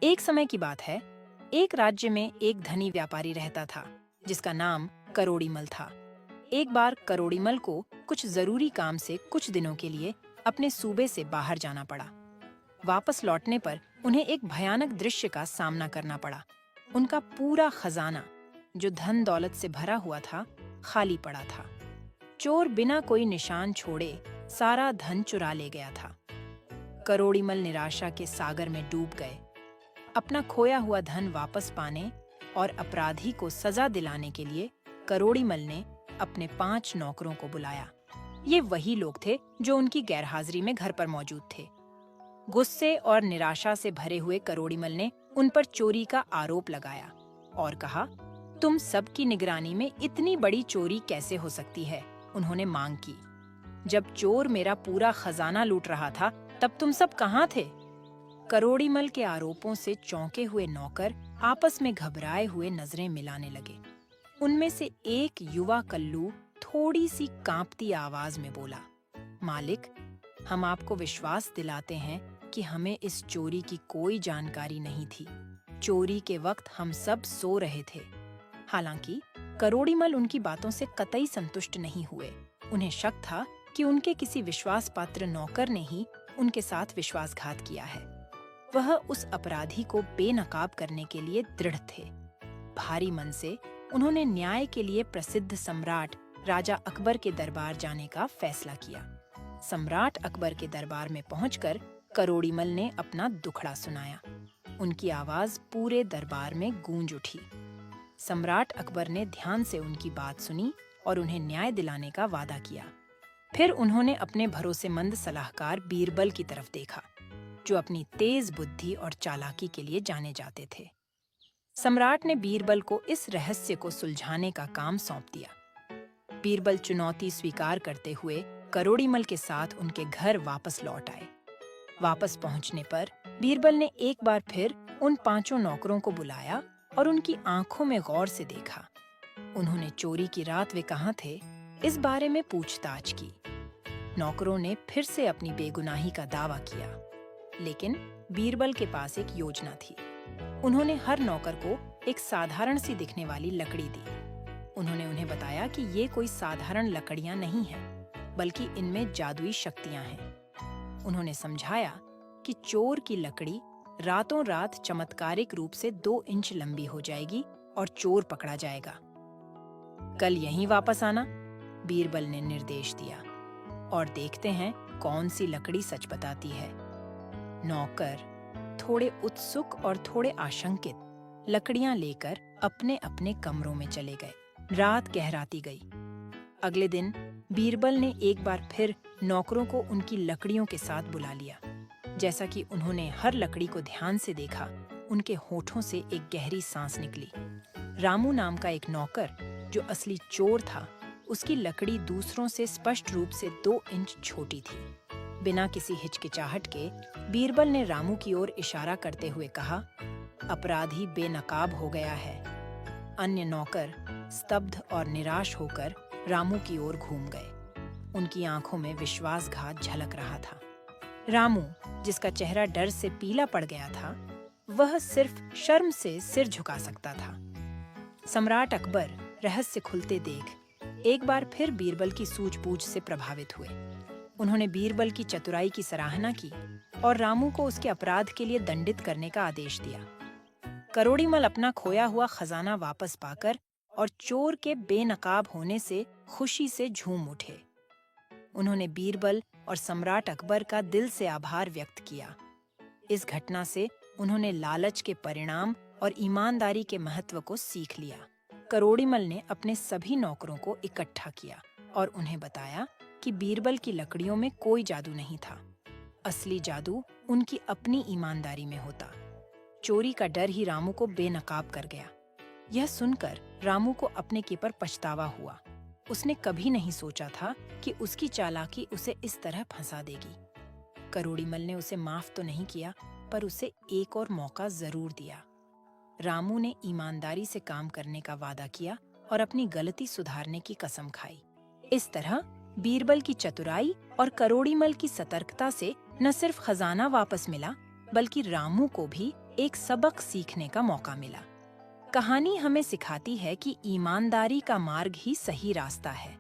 एक समय की बात है। एक राज्य में एक धनी व्यापारी रहता था जिसका नाम करोड़ीमल था। एक बार करोड़ीमल को कुछ जरूरी काम से कुछ दिनों के लिए अपने सूबे से बाहर जाना पड़ा। वापस लौटने पर उन्हें एक भयानक दृश्य का सामना करना पड़ा। उनका पूरा खजाना, जो धन दौलत से भरा हुआ था, खाली पड़ा था। चोर बिना कोई निशान छोड़े सारा धन चुरा ले गया था। करोड़ीमल निराशा के सागर में डूब गए। अपना खोया हुआ धन वापस पाने और अपराधी को सजा दिलाने के लिए करोड़ीमल ने अपने 5 नौकरों को बुलाया। ये वही लोग थे जो उनकी गैरहाजिरी में घर पर मौजूद थे। गुस्से और निराशा से भरे हुए करोड़ीमल ने उन पर चोरी का आरोप लगाया और कहा, तुम सबकी निगरानी में इतनी बड़ी चोरी कैसे हो सकती है? उन्होंने मांग की। जब चोर मेरा पूरा खजाना लूट रहा था, तब तुम सब कहाँ थे? करोड़ीमल के आरोपों से चौंके हुए नौकर आपस में घबराए हुए नजरें मिलाने लगे। उनमें से एक युवा कल्लू थोड़ी सी कांपती आवाज में बोला, मालिक, हम आपको विश्वास दिलाते हैं कि हमें इस चोरी की कोई जानकारी नहीं थी। चोरी के वक्त हम सब सो रहे थे। हालांकि करोड़ीमल उनकी बातों से कतई संतुष्ट नहीं हुए। उन्हें शक था कि उनके किसी विश्वास पात्र नौकर ने ही उनके साथ विश्वासघात किया है। वह उस अपराधी को बेनकाब करने के लिए दृढ़ थे। भारी मन से उन्होंने न्याय के लिए प्रसिद्ध सम्राट राजा अकबर के दरबार जाने का फैसला किया। सम्राट अकबर के दरबार में पहुंचकर करोड़ीमल ने अपना दुखड़ा सुनाया। उनकी आवाज पूरे दरबार में गूंज उठी। सम्राट अकबर ने ध्यान से उनकी बात सुनी और उन्हें न्याय दिलाने का वादा किया। फिर उन्होंने अपने भरोसेमंद सलाहकार बीरबल की तरफ देखा, जो अपनी तेज बुद्धि और चालाकी के लिए जाने जाते थे। सम्राट ने बीरबल को इस रहस्य को सुलझाने का काम सौंप दिया। बीरबल चुनौती स्वीकार करते हुए करोड़ीमल के साथ उनके घर वापस लौट आए। वापस पहुंचने पर बीरबल ने एक बार फिर उन 5 नौकरों को बुलाया और उनकी आंखों में गौर से देखा। उन्होंने चोरी की रात वे कहाँ थे, इस बारे में पूछताछ की। नौकरों ने फिर से अपनी बेगुनाही का दावा किया, लेकिन बीरबल के पास एक योजना थी। उन्होंने हर नौकर को एक साधारण सी दिखने वाली लकड़ी दी। उन्होंने उन्हें बताया कि ये कोई साधारण लकड़ियां नहीं हैं, बल्कि इनमें जादुई शक्तियां हैं। उन्होंने समझाया कि चोर की लकड़ी रातों रात चमत्कारिक रूप से 2 इंच लंबी हो जाएगी और चोर पकड़ा जाएगा। कल यहीं वापस आना, बीरबल ने निर्देश दिया, और देखते हैं कौन सी लकड़ी सच बताती है। नौकर थोड़े उत्सुक और थोड़े आशंकित लकड़ियां लेकर अपने अपने कमरों में चले गए। रात गहराती गई। अगले दिन बीरबल ने एक बार फिर नौकरों को उनकी लकड़ियों के साथ बुला लिया। जैसा कि उन्होंने हर लकड़ी को ध्यान से देखा, उनके होठों से एक गहरी सांस निकली। रामू नाम का एक नौकर, जो असली चोर था, उसकी लकड़ी दूसरों से स्पष्ट रूप से 2 इंच छोटी थी। बिना किसी हिचकिचाहट के बीरबल ने रामू की ओर इशारा करते हुए कहा, अपराधी बेनकाब हो गया है। अन्य नौकर स्तब्ध और निराश होकर रामू की ओर घूम गए। उनकी आंखों में विश्वासघात झलक रहा था। रामू, जिसका चेहरा डर से पीला पड़ गया था, वह सिर्फ शर्म से सिर झुका सकता था। सम्राट अकबर रहस्य खुलते देख एक बार फिर बीरबल की सूझबूझ से प्रभावित हुए। उन्होंने बीरबल की चतुराई की सराहना की और रामू को उसके अपराध के लिए दंडित करने का आदेश दिया। करोड़ीमल अपना खोया हुआ खजाना वापस पाकर और चोर के बेनकाब होने से खुशी से झूम उठे। उन्होंने बीरबल और सम्राट अकबर का दिल से आभार व्यक्त किया। इस घटना से उन्होंने लालच के परिणाम और ईमानदारी के महत्व को सीख लिया। करोड़ीमल ने अपने सभी नौकरों को इकट्ठा किया और उन्हें बताया कि बीरबल की लकड़ियों में कोई जादू नहीं था। असली जादू उनकी अपनी ईमानदारी में होता। चोरी का डर ही रामू को बेनकाब कर गया। यह सुनकर रामू को अपने के पर पछतावा हुआ। उसने कभी नहीं सोचा था कि उसकी चालाकी उसे इस तरह फंसा देगी। करोड़ीमल ने उसे माफ तो नहीं किया, पर उसे एक और मौका जरूर दिया। रामू ने ईमानदारी से काम करने का वादा किया और अपनी गलती सुधारने की कसम खाई। इस तरह बीरबल की चतुराई और करोड़ीमल की सतर्कता से न सिर्फ खजाना वापस मिला, बल्कि रामू को भी एक सबक सीखने का मौका मिला। कहानी हमें सिखाती है कि ईमानदारी का मार्ग ही सही रास्ता है।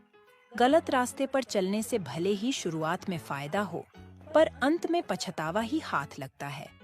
गलत रास्ते पर चलने से भले ही शुरुआत में फायदा हो, पर अंत में पछतावा ही हाथ लगता है।